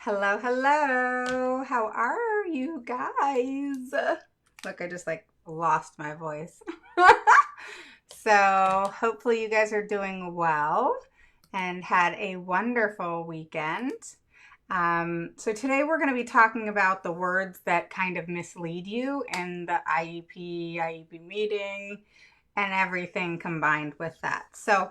Hello, hello. How are you guys? Look, I just lost my voice. So, hopefully, you guys are doing well and had a wonderful weekend. So, today we're going to be talking about the words that kind of mislead you in the IEP meeting, and everything combined with that. So,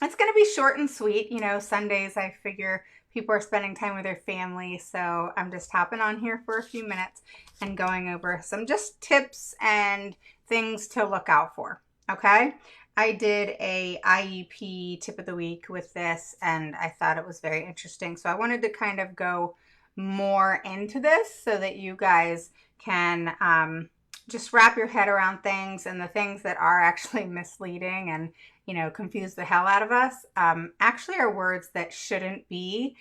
it's going to be short and sweet. Sundays, I figure people are spending time with their family. So I'm just hopping on here for a few minutes and going over some just tips and things to look out for. Okay. I did a IEP tip of the week with this and I thought it was very interesting. So I wanted to kind of go more into this so that you guys can just wrap your head around things and the things that are actually misleading and confuse the hell out of us, actually are words that shouldn't be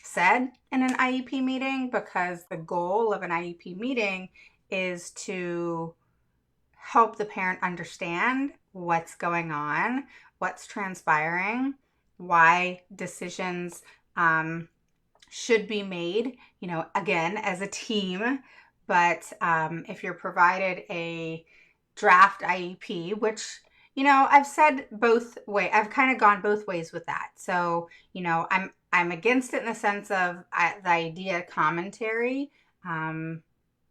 said in an IEP meeting, because the goal of an IEP meeting is to help the parent understand what's going on, what's transpiring, why decisions should be made, again, as a team. But if you're provided a draft IEP, which I've said both way. I've kind of gone both ways with that. So, I'm against it in the sense of the idea commentary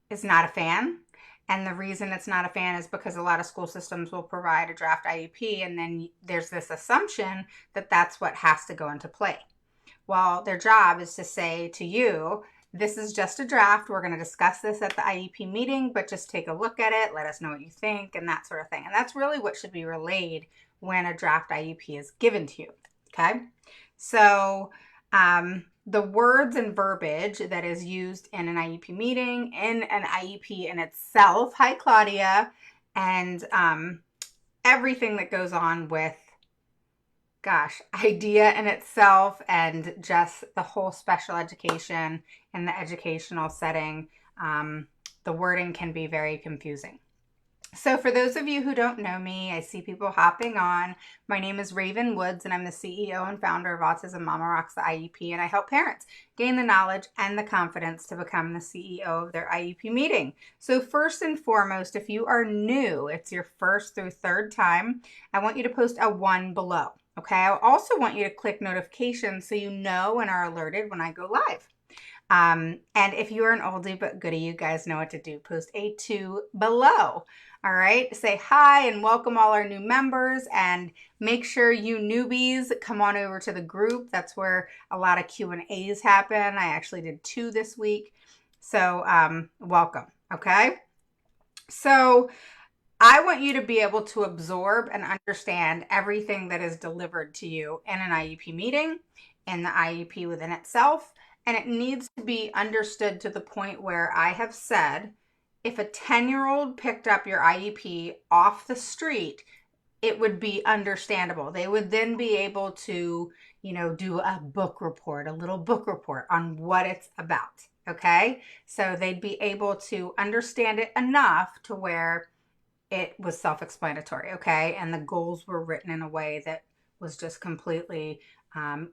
is not a fan. And the reason it's not a fan is because a lot of school systems will provide a draft IEP, and then there's this assumption that that's what has to go into play. Well, their job is to say to you, this is just a draft. We're going to discuss this at the IEP meeting, but just take a look at it. Let us know what you think and that sort of thing. And that's really what should be relayed when a draft IEP is given to you. Okay. So the words and verbiage that is used in an IEP meeting, in an IEP in itself, hi Claudia, and everything that goes on with idea in itself and just the whole special education and the educational setting, the wording can be very confusing. So for those of you who don't know me, I see people hopping on. My name is Raven Woods, and I'm the CEO and founder of Autism Mama Rocks the IEP, and I help parents gain the knowledge and the confidence to become the CEO of their IEP meeting. So first and foremost, if you are new, it's your first through third time, I want you to post a 1 below. Okay, I also want you to click notifications so you know and are alerted when I go live. And if you're an oldie but goodie, you guys know what to do. Post a 2 below. All right, say hi and welcome all our new members, and make sure you newbies come on over to the group. That's where a lot of Q&As happen. I actually did 2 this week. So welcome, okay? So I want you to be able to absorb and understand everything that is delivered to you in an IEP meeting, in the IEP within itself, and it needs to be understood to the point where I have said, if a 10-year-old picked up your IEP off the street, it would be understandable. They would then be able to, do a book report, a little book report on what it's about, okay? So they'd be able to understand it enough to where it was self-explanatory, okay? And the goals were written in a way that was just completely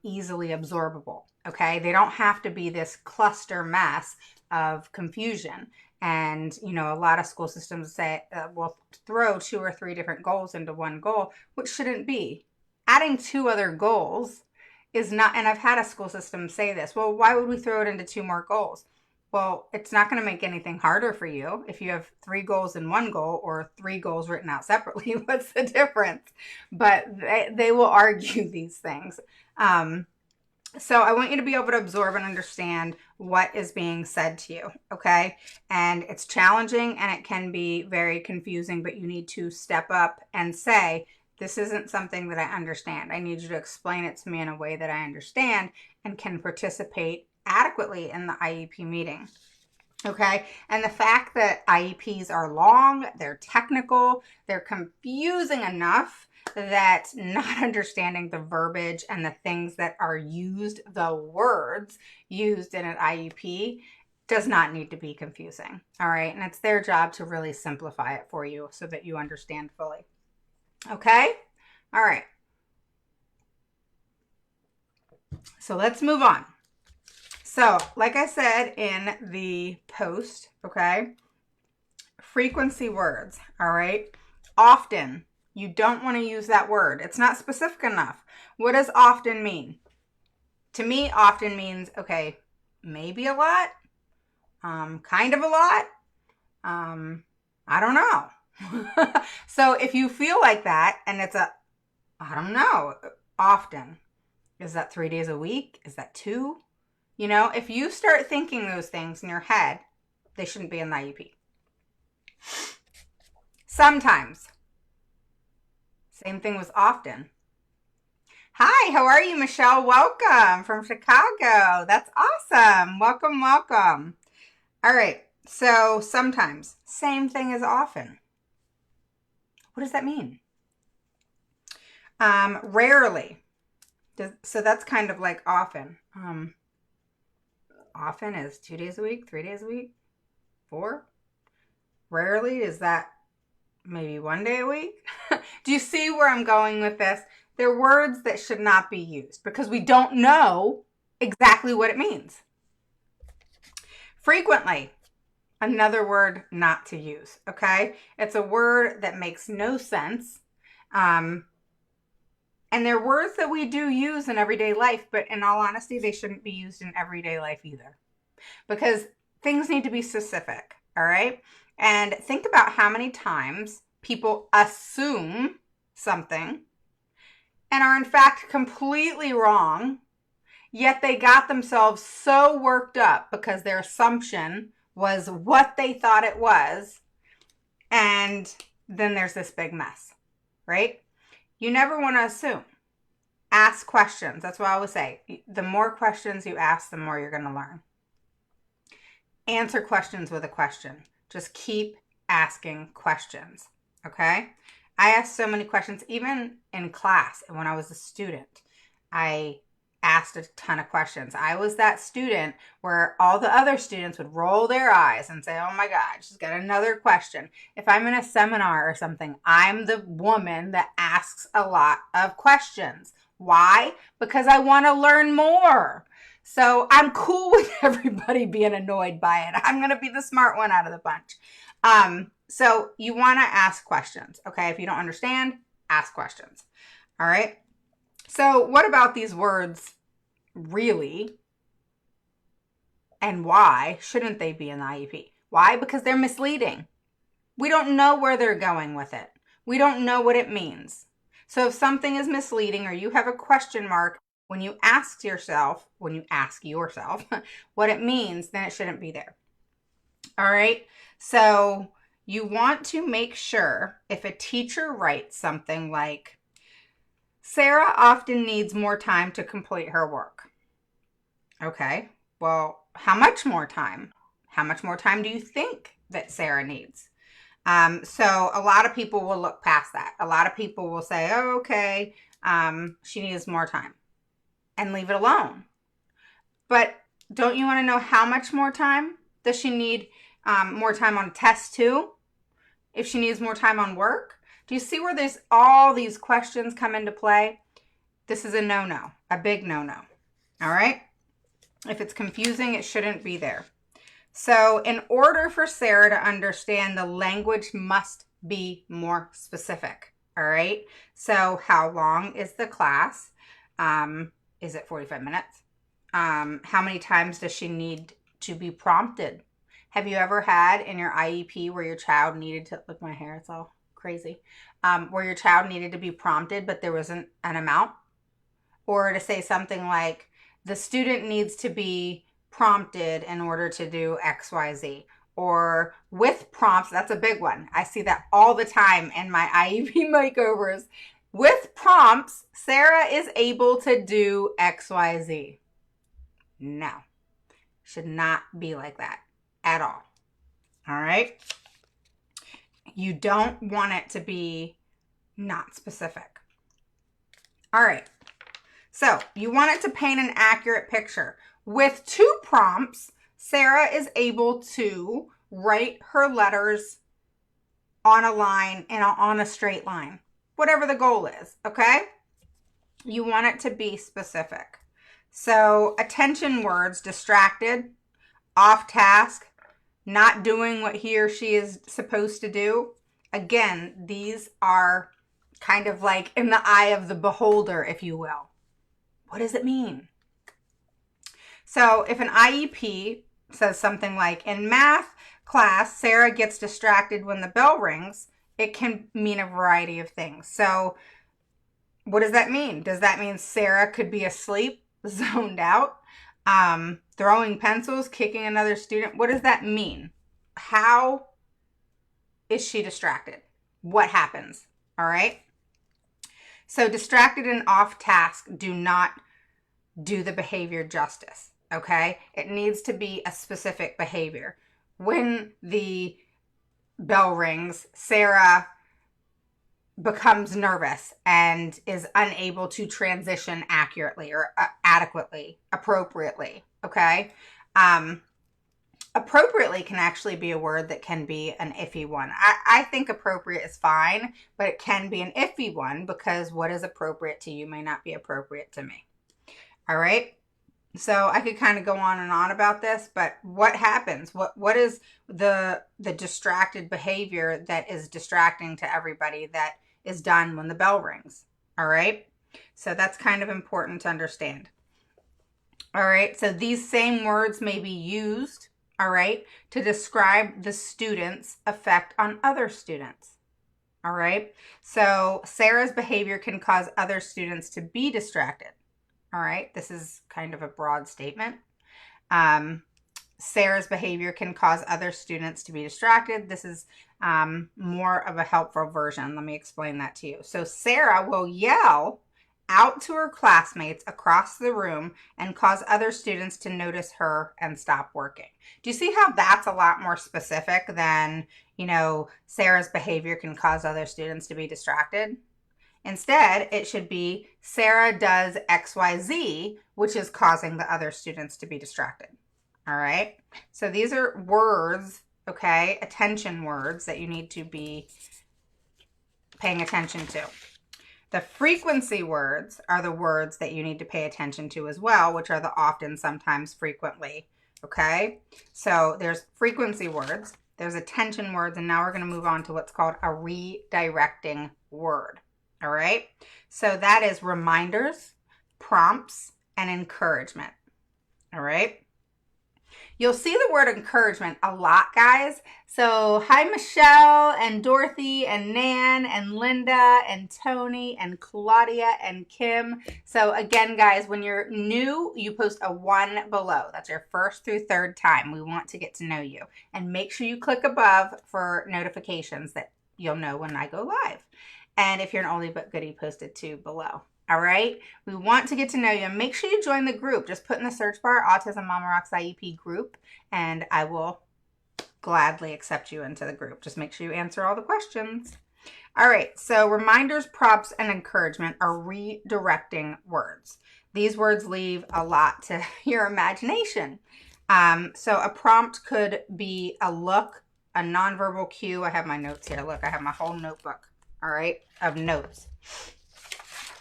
easily absorbable, okay? They don't have to be this cluster mess of confusion. And, a lot of school systems say, will throw 2 or 3 different goals into one goal, which shouldn't be. Adding 2 other goals is not, and I've had a school system say this, well, why would we throw it into 2 more goals? Well, it's not going to make anything harder for you if you have 3 goals in one goal or 3 goals written out separately. What's the difference? But they will argue these things. So I want you to be able to absorb and understand what is being said to you, okay? And it's challenging and it can be very confusing, but you need to step up and say, this isn't something that I understand. I need you to explain it to me in a way that I understand and can participate adequately in the IEP meeting. Okay, and the fact that IEPs are long, they're technical, they're confusing enough that not understanding the verbiage and the things that are used, the words used in an IEP, does not need to be confusing. All right, and it's their job to really simplify it for you so that you understand fully. Okay, all right. So let's move on. So, like I said in the post, okay, frequency words, all right? Often, you don't want to use that word. It's not specific enough. What does often mean? To me, often means, okay, maybe a lot, kind of a lot, I don't know. So if you feel like that and it's I don't know, often, is that 3 days a week? Is that 2? You know, if you start thinking those things in your head, they shouldn't be in the IEP. Sometimes. Same thing with often. Hi, how are you, Michelle? Welcome from Chicago. That's awesome. Welcome, welcome. All right, so sometimes. Same thing as often. What does that mean? Rarely. So that's kind of like often. Often is 2 days a week, 3 days a week, 4. Rarely is that maybe 1 day a week. Do you see where I'm going with this? They're words that should not be used because we don't know exactly what it means. Frequently, another word not to use, okay? It's a word that makes no sense. And they're words that we do use in everyday life, but in all honesty, they shouldn't be used in everyday life either. Because things need to be specific, all right? And think about how many times people assume something and are in fact completely wrong, yet they got themselves so worked up because their assumption was what they thought it was, and then there's this big mess, right? You never want to assume. Ask questions. That's what I always say. The more questions you ask, the more you're going to learn. Answer questions with a question. Just keep asking questions, okay? I asked so many questions, even in class when I was a student. I asked a ton of questions. I was that student where all the other students would roll their eyes and say, oh my God, she's got another question. If I'm in a seminar or something, I'm the woman that asks a lot of questions. Why? Because I want to learn more. So I'm cool with everybody being annoyed by it. I'm going to be the smart one out of the bunch. So you want to ask questions, okay? If you don't understand, ask questions. All right. So what about these words really, and why shouldn't they be in the IEP? Why? Because they're misleading. We don't know where they're going with it. We don't know what it means. So if something is misleading or you have a question mark when you ask yourself what it means, then it shouldn't be there. All right. So you want to make sure if a teacher writes something like, Sarah often needs more time to complete her work. Okay, well, how much more time? How much more time do you think that Sarah needs? So a lot of people will look past that. A lot of people will say, oh, okay, she needs more time and leave it alone. But don't you want to know how much more time? Does she need more time on tests too? If she needs more time on work? Do you see where there's all these questions come into play? This is a no-no, a big no-no. All right? If it's confusing, it shouldn't be there. So in order for Sarah to understand, the language must be more specific. All right? So how long is the class? Is it 45 minutes? How many times does she need to be prompted? Have you ever had in your IEP where your child needed to, look, my hair, it's all crazy, where your child needed to be prompted, but there wasn't an amount? Or to say something like, the student needs to be prompted in order to do X, Y, Z. Or with prompts, that's a big one. I see that all the time in my IEP makeovers. With prompts, Sarah is able to do X, Y, Z. No, should not be like that at all. All right? You don't want it to be not specific. All right. So you want it to paint an accurate picture. With 2 prompts, Sarah is able to write her letters on a line and on a straight line, whatever the goal is, okay? You want it to be specific. So attention words: distracted, off task, not doing what he or she is supposed to do. Again, these are kind of like in the eye of the beholder, if you will. What does it mean? So if an IEP says something like, in math class, Sarah gets distracted when the bell rings, it can mean a variety of things. So what does that mean? Does that mean Sarah could be asleep, zoned out, throwing pencils, kicking another student? What does that mean? How is she distracted? What happens? All right. So distracted and off task do not do the behavior justice. Okay. It needs to be a specific behavior. When the bell rings, Sarah becomes nervous and is unable to transition accurately or adequately, appropriately. Okay. Appropriately can actually be a word that can be an iffy one. I think appropriate is fine, but it can be an iffy one because what is appropriate to you may not be appropriate to me. All right. So I could kind of go on and on about this, but what happens? What is the distracted behavior that is distracting to everybody that is done when the bell rings? All right. So that's kind of important to understand. All right. So these same words may be used, all right, to describe the student's effect on other students. All right. So Sarah's behavior can cause other students to be distracted. All right. This is kind of a broad statement. Sarah's behavior can cause other students to be distracted. This is more of a helpful version. Let me explain that to you. So Sarah will yell out to her classmates across the room and cause other students to notice her and stop working. Do you see how that's a lot more specific than, Sarah's behavior can cause other students to be distracted? Instead, it should be Sarah does XYZ, which is causing the other students to be distracted. All right. So these are words, okay, attention words that you need to be paying attention to. The frequency words are the words that you need to pay attention to as well, which are the often, sometimes, frequently. Okay. So there's frequency words, there's attention words, and now we're going to move on to what's called a redirecting word. All right. So that is reminders, prompts, and encouragement. All right. You'll see the word encouragement a lot, guys. So hi, Michelle and Dorothy and Nan and Linda and Tony and Claudia and Kim. So again, guys, when you're new, you post a 1 below. That's your first through third time. We want to get to know you. And make sure you click above for notifications that you'll know when I go live. And if you're an oldie but goodie, post a 2 below. All right. We want to get to know you. Make sure you join the group. Just put in the search bar, Autism Mama Rocks IEP group, and I will gladly accept you into the group. Just make sure you answer all the questions. All right. So reminders, prompts, and encouragement are redirecting words. These words leave a lot to your imagination. So a prompt could be a look, a nonverbal cue. I have my notes here. Look, I have my whole notebook, all right, of notes.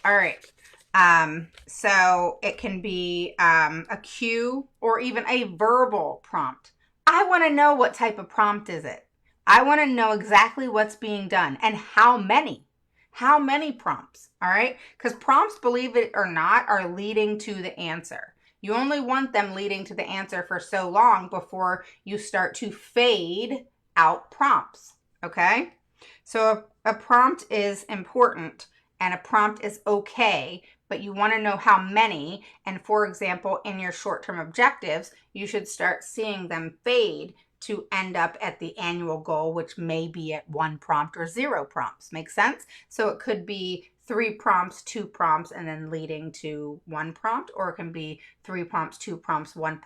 All right. So it can be a cue or even a verbal prompt. I want to know what type of prompt is it. I want to know exactly what's being done and how many prompts. All right. Because prompts, believe it or not, are leading to the answer. You only want them leading to the answer for so long before you start to fade out prompts. Okay. So a prompt is important. And a prompt is okay, but you want to know how many. And for example, in your short-term objectives, you should start seeing them fade to end up at the annual goal, which may be at 1 prompt or 0 prompts. Make sense? So it could be 3 prompts, 2 prompts, and then leading to 1 prompt, or it can be 3 prompts, 2 prompts, 1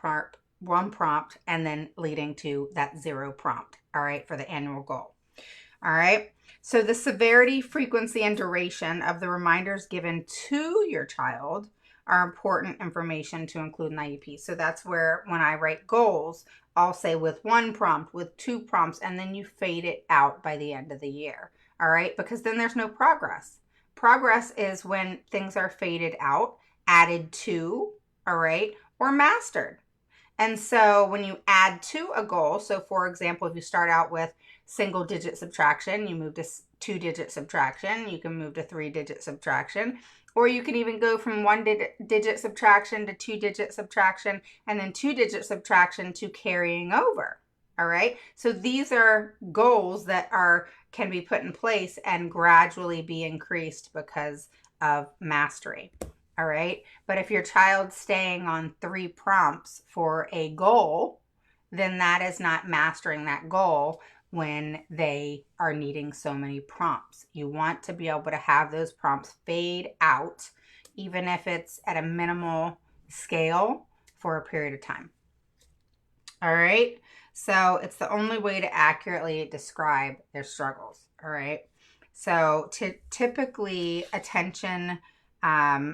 prompt, and then leading to that 0 prompt. All right, for the annual goal. All right. So the severity, frequency, and duration of the reminders given to your child are important information to include in IEP. So that's where when I write goals, I'll say with 1 prompt, with 2 prompts, and then you fade it out by the end of the year. All right. Because then there's no progress. Progress is when things are faded out, added to, all right, or mastered. And so when you add to a goal, so for example, if you start out with single digit subtraction, you move to 2-digit subtraction, you can move to 3-digit subtraction, or you can even go from 1-digit subtraction to 2-digit subtraction, and then 2-digit subtraction to carrying over. All right. So these are goals that can be put in place and gradually be increased because of mastery. All right. But if your child's staying on 3 prompts for a goal, then that is not mastering that goal when they are needing so many prompts. You want to be able to have those prompts fade out, even if it's at a minimal scale for a period of time. All right. So it's the only way to accurately describe their struggles. All right. So typically attention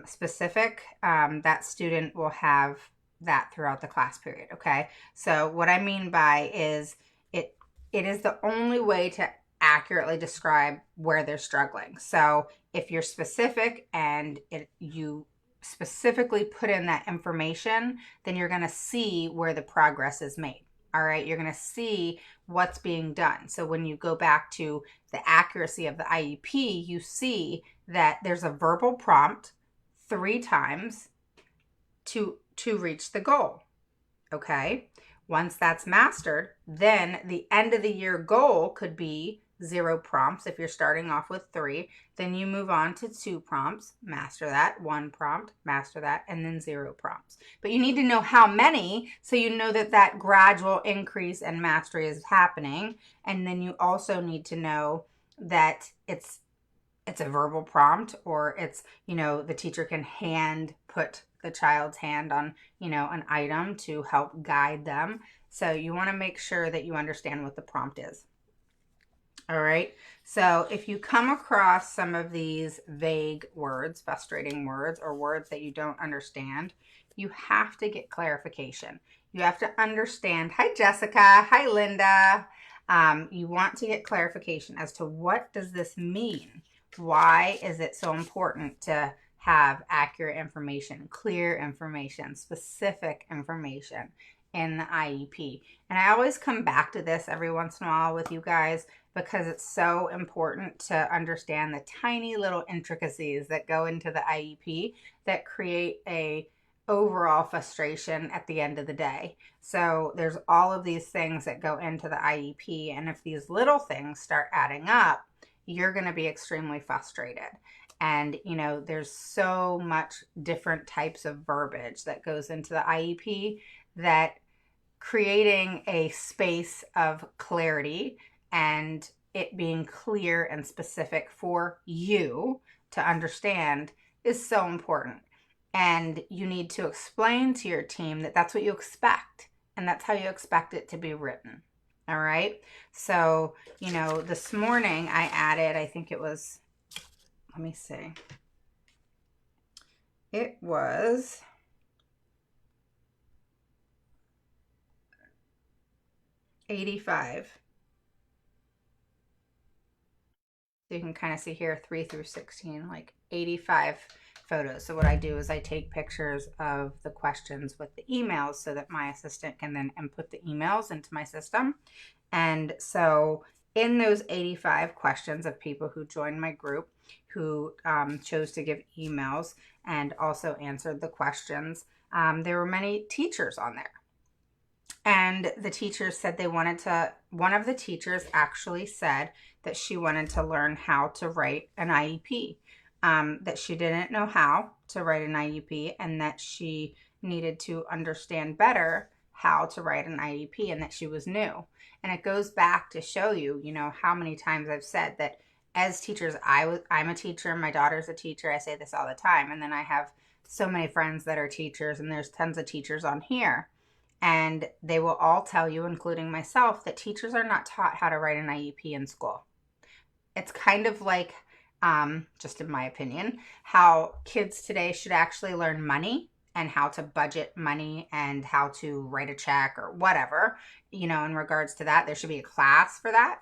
specific, that student will have that throughout the class period. Okay. So what I mean by is it is the only way to accurately describe where they're struggling. So if you're specific and you specifically put in that information, then you're going to see where the progress is made. All right, you're going to see what's being done. So when you go back to the accuracy of the IEP, you see that there's a verbal prompt 3 times to reach the goal. Okay, once that's mastered, then the end of the year goal could be 0 prompts. If you're starting off with 3, then you move on to 2 prompts, master that, 1 prompt, master that, and then 0 prompts. But you need to know how many, so you know that that gradual increase and mastery is happening. And then you also need to know that it's a verbal prompt, or it's, the teacher can put the child's hand on, an item to help guide them. So you want to make sure that you understand what the prompt is. All right. So if you come across some of these vague words, frustrating words, or words that you don't understand, you have to get clarification. You have to understand. Hi, Jessica. Hi, Linda. You want to get clarification as to what does this mean? Why is it so important to have accurate information, clear information, specific information in the IEP? And I always come back to this every once in a while with you guys, because it's so important to understand the tiny little intricacies that go into the IEP that create a overall frustration at the end of the day. So there's all of these things that go into the IEP, and if these little things start adding up, you're going to be extremely frustrated. And, there's so much different types of verbiage that goes into the IEP that creating a space of clarity and it being clear and specific for you to understand is so important. And you need to explain to your team that that's what you expect, and that's how you expect it to be written. All right. So, this morning I added, I think it was, let me see. It was 85. So you can kind of see here 3 through 16, like 85 photos. So what I do is I take pictures of the questions with the emails so that my assistant can then input the emails into my system. And so in those 85 questions of people who joined my group, who chose to give emails and also answered the questions, there were many teachers on there. And the teachers said one of the teachers actually said that she wanted to learn how to write an IEP, that she didn't know how to write an IEP, and that she needed to understand better how to write an IEP, and that she was new. And it goes back to show you, how many times I've said that as teachers, I'm a teacher, my daughter's a teacher, I say this all the time, and then I have so many friends that are teachers, and there's tons of teachers on here. And they will all tell you, including myself, that teachers are not taught how to write an IEP in school. It's kind of like, just in my opinion, how kids today should actually learn money and how to budget money and how to write a check or whatever, in regards to that. There should be a class for that,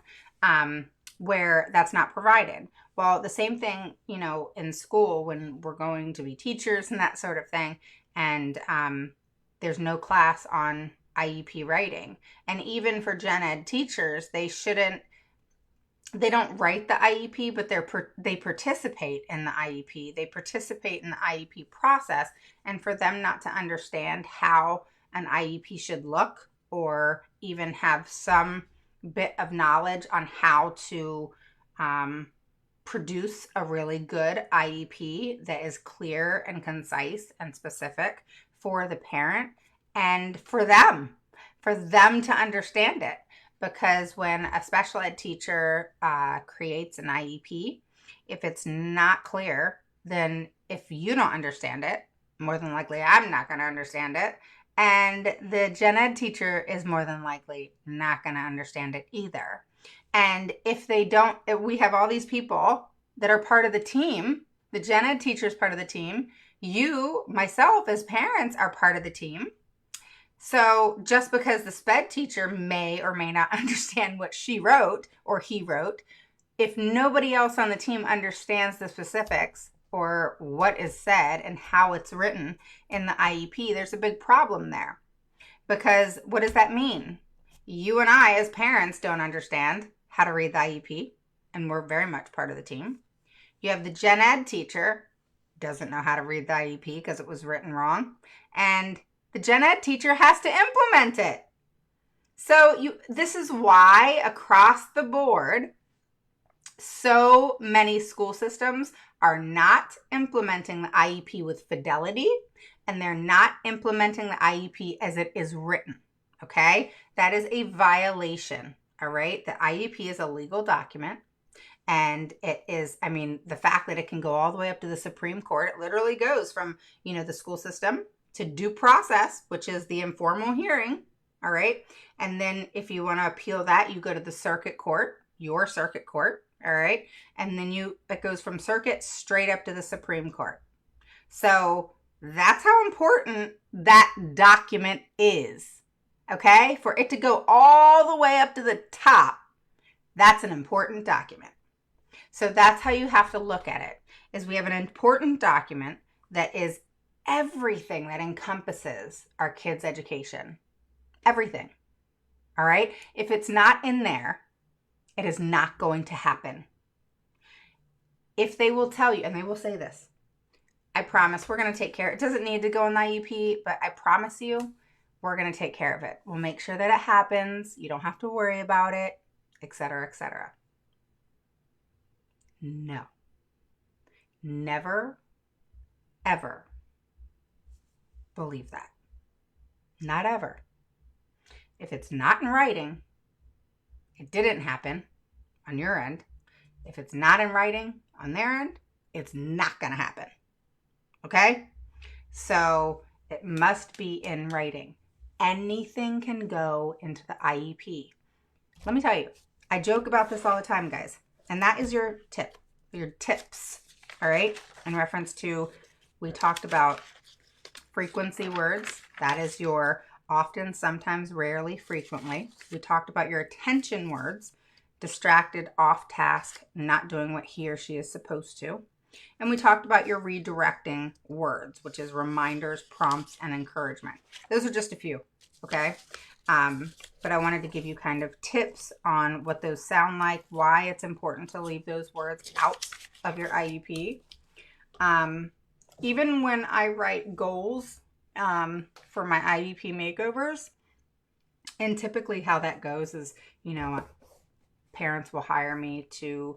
where that's not provided. Well, the same thing, in school when we're going to be teachers and that sort of thing. and there's no class on IEP writing. And even for gen ed teachers, they don't write the IEP, but they participate in the IEP. They participate in the IEP process. And for them not to understand how an IEP should look, or even have some bit of knowledge on how to produce a really good IEP that is clear and concise and specific for the parent and for them to understand it. Because when a special ed teacher creates an IEP, if it's not clear, then if you don't understand it, more than likely I'm not going to understand it. And the gen ed teacher is more than likely not going to understand it either. And if they don't, if we have all these people that are part of the team, the gen ed teacher is part of the team, you, myself, as parents are part of the team. So just because the SPED teacher may or may not understand what she wrote or he wrote, if nobody else on the team understands the specifics or what is said and how it's written in the IEP, there's a big problem there. Because what does that mean? You and I as parents don't understand how to read the IEP, and we're very much part of the team. You have the gen ed teacher, doesn't know how to read the IEP because it was written wrong, and the gen ed teacher has to implement it. So this is why across the board, so many school systems are not implementing the IEP with fidelity, and they're not implementing the IEP as it is written, okay? That is a violation, all right? The IEP is a legal document, and it is, the fact that it can go all the way up to the Supreme Court, it literally goes from, the school system to due process, which is the informal hearing, all right? And then if you want to appeal that, you go to the circuit court, your circuit court, all right? And then it goes from circuit straight up to the Supreme Court. So that's how important that document is, okay? For it to go all the way up to the top, that's an important document. So that's how you have to look at it, is we have an important document that is everything that encompasses our kids' education. Everything. All right? If it's not in there, it is not going to happen. If they will tell you, and they will say this, I promise we're going to take care. It doesn't need to go in the IEP, but I promise you we're going to take care of it. We'll make sure that it happens. You don't have to worry about it, etc., etc. No. Never, ever believe that. Not ever. If it's not in writing, it didn't happen on your end. If it's not in writing on their end, it's not going to happen. Okay? So it must be in writing. Anything can go into the IEP. Let me tell you, I joke about this all the time, guys. And that is your tip, your tips, all right? In reference to, we talked about frequency words. That is your often, sometimes, rarely, frequently. We talked about your attention words, distracted, off task, not doing what he or she is supposed to. And we talked about your redirecting words, which is reminders, prompts, and encouragement. Those are just a few, okay? But I wanted to give you kind of tips on what those sound like, why it's important to leave those words out of your IEP. Even when I write goals for my IEP makeovers, and typically how that goes is, parents will hire me to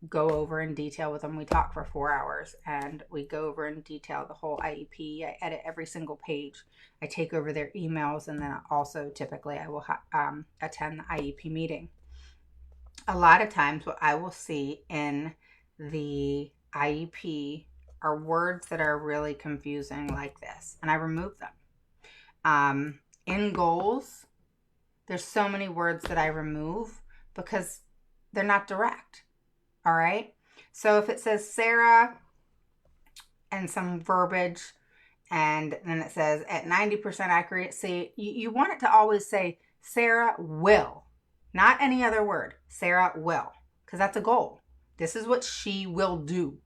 go over in detail with them. We talk for 4 hours and we go over in detail the whole IEP. I edit every single page. I take over their emails, and then also typically I will attend the IEP meeting. A lot of times what I will see in the IEP are words that are really confusing like this, and I remove them. In goals, there's so many words that I remove because they're not direct. All right. So if it says Sarah and some verbiage, and then it says at 90% accuracy, you want it to always say Sarah will, not any other word. Sarah will, because that's a goal. This is what she will do.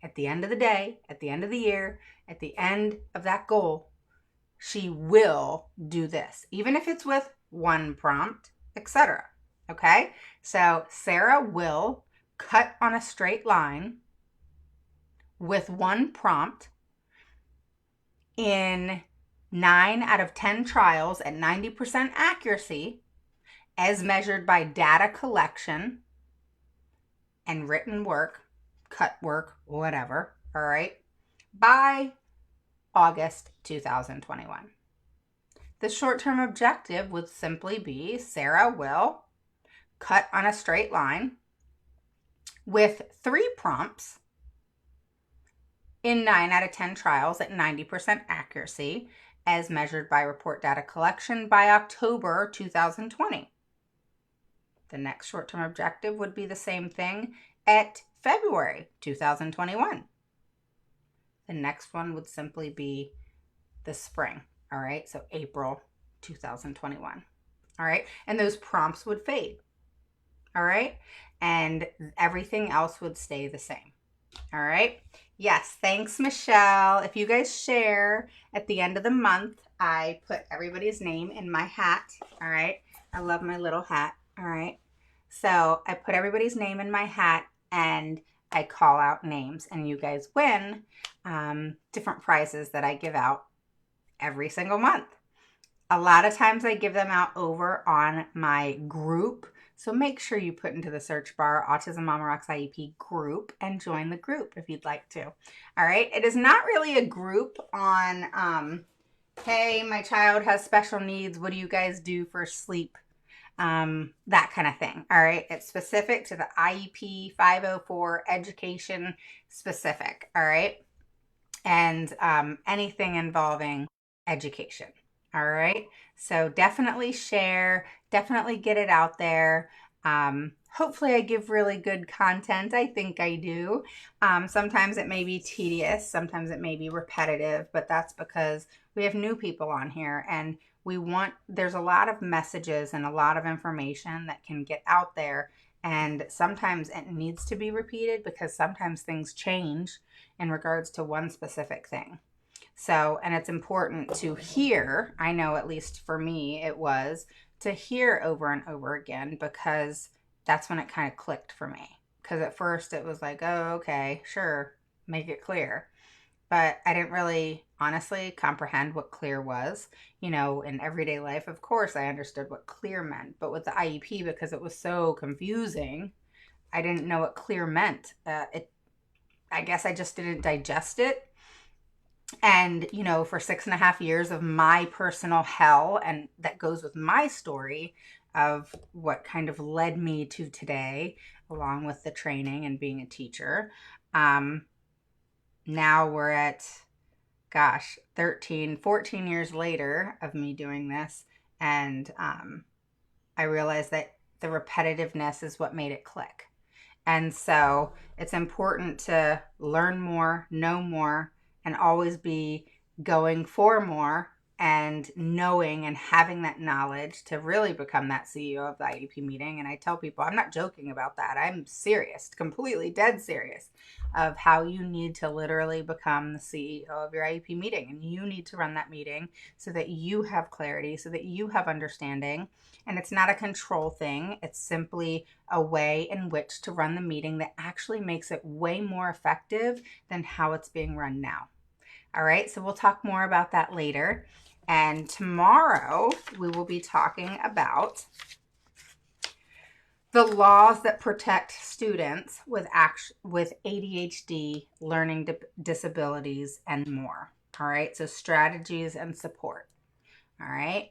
at the end of the day, at the end of the year, at the end of that goal, she will do this, even if it's with one prompt, etc. Okay? So Sarah will cut on a straight line with one prompt in 9 out of 10 trials at 90% accuracy, as measured by data collection and written work, cut work, whatever, all right, by August 2021. The short-term objective would simply be Sarah will cut on a straight line with 3 prompts in 9 out of 10 trials at 90% accuracy, as measured by report data collection by October 2020. The next short-term objective would be the same thing at February 2021. The next one would simply be the spring, all right? So April 2021, all right? And those prompts would fade, all right? And everything else would stay the same, all right? Yes, thanks, Michelle. If you guys share at the end of the month, I put everybody's name in my hat, all right? I love my little hat, all right? So I put everybody's name in my hat and I call out names, and you guys win different prizes that I give out every single month. A lot of times I give them out over on my group. So make sure you put into the search bar Autism Mama Rocks IEP group and join the group if you'd like to. All right. It is not really a group on, hey, my child has special needs. What do you guys do for sleep? That kind of thing. All right. It's specific to the IEP 504 education specific. All right. And anything involving education. All right. So definitely share, definitely get it out there. Hopefully I give really good content. I think I do. Sometimes it may be tedious. Sometimes it may be repetitive, but that's because we have new people on here and there's a lot of messages and a lot of information that can get out there. And sometimes it needs to be repeated because sometimes things change in regards to one specific thing. So, and it's important to hear, I know at least for me, it was to hear over and over again, because that's when it kind of clicked for me. Because at first it was like, oh, okay, sure, make it clear. But I didn't really honestly comprehend what clear was. You know, in everyday life, of course, I understood what clear meant. But with the IEP, because it was so confusing, I didn't know what clear meant. I guess I just didn't digest it. And, you know, for 6.5 years of my personal hell, and that goes with my story of what kind of led me to today, along with the training and being a teacher. Now we're at, 14 years later of me doing this. And I realized that the repetitiveness is what made it click. And so it's important to learn more, know more, and always be going for more and knowing and having that knowledge to really become that CEO of the IEP meeting. And I tell people, I'm not joking about that. I'm serious, completely dead serious, of how you need to literally become the CEO of your IEP meeting. And you need to run that meeting so that you have clarity, so that you have understanding. And it's not a control thing. It's simply a way in which to run the meeting that actually makes it way more effective than how it's being run now. All right, so we'll talk more about that later. And tomorrow we will be talking about the laws that protect students with ADHD, learning disabilities, and more. All right, so strategies and support. All right.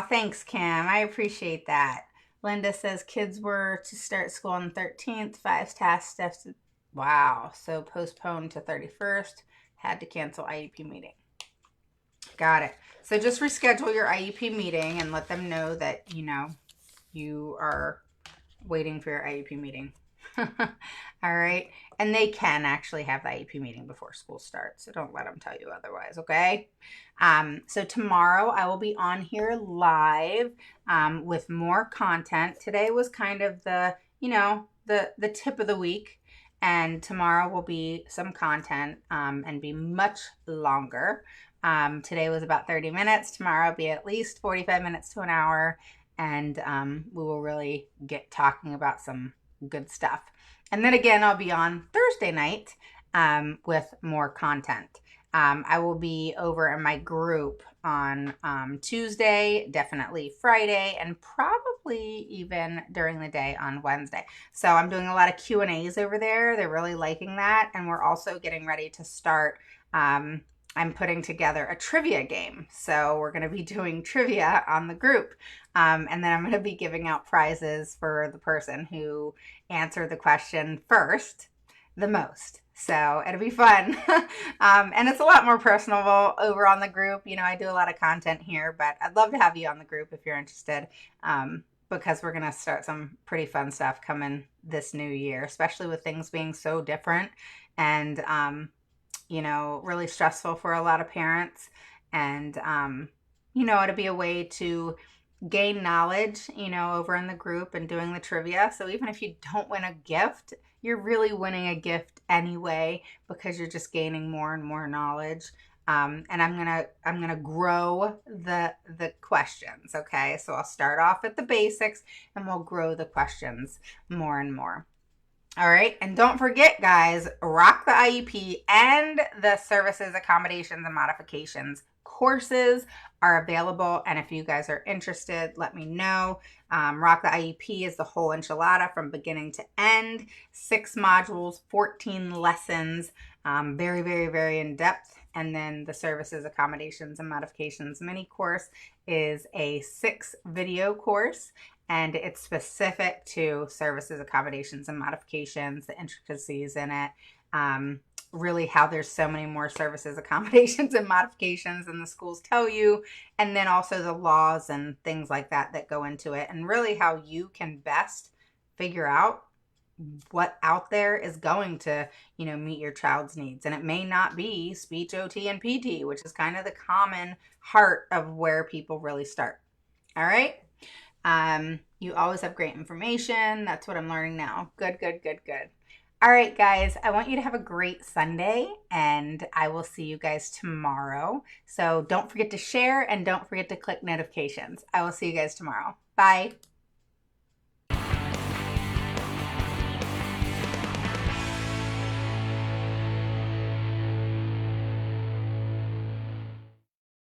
Thanks, Kim. I appreciate that. Linda says kids were to start school on the 13th, 5 tasks. Wow. So postponed to 31st, had to cancel IEP meeting. Got it. So just reschedule your IEP meeting and let them know that, you know, you are waiting for your IEP meeting. All right. And they can actually have the IEP meeting before school starts. So don't let them tell you otherwise. Okay. So tomorrow I will be on here live with more content. Today was kind of the, you know, the tip of the week. and tomorrow will be some content and be much longer. Today was about 30 minutes. Tomorrow will be at least 45 minutes to an hour, and we will really get talking about some good stuff. And then again, I'll be on Thursday night with more content. I will be over in my group on Tuesday, definitely Friday, and probably even during the day on Wednesday. So I'm doing a lot of Q&As over there. They're really liking that. And we're also getting ready to start. I'm putting together a trivia game. So we're going to be doing trivia on the group. And then I'm going to be giving out prizes for the person who answered the question first the most. So it'll be fun. And it's a lot more personable over on the group. You know, I do a lot of content here, but I'd love to have you on the group if you're interested, because we're going to start some pretty fun stuff coming this new year, especially with things being so different and, you know, really stressful for a lot of parents. And, you know, it'll be a way to gain knowledge, you know, over in the group and doing the trivia. So even if you don't win a gift, you're really winning a gift anyway, because you're just gaining more and more knowledge. And I'm gonna grow the questions. Okay, so I'll start off at the basics, and we'll grow the questions more and more. All right, and don't forget, guys, rock the IEP and the services, accommodations, and modifications courses are available. And if you guys are interested, let me know. Rock the IEP is the whole enchilada from beginning to end. 6 modules, 14 lessons, very, very, very in depth. And then the services, accommodations, and modifications mini course is a 6 video course. And it's specific to services, accommodations, and modifications, the intricacies in it, really how there's so many more services, accommodations, and modifications than the schools tell you, and then also the laws and things like that that go into it, and really how you can best figure out what out there is going to, you know, meet your child's needs. And it may not be speech, OT, and PT, which is kind of the common heart of where people really start. All right. You always have great information. That's what I'm learning now. Good, good, good, good. All right, guys, I want you to have a great Sunday, and I will see you guys tomorrow. So don't forget to share and don't forget to click notifications. I will see you guys tomorrow. Bye.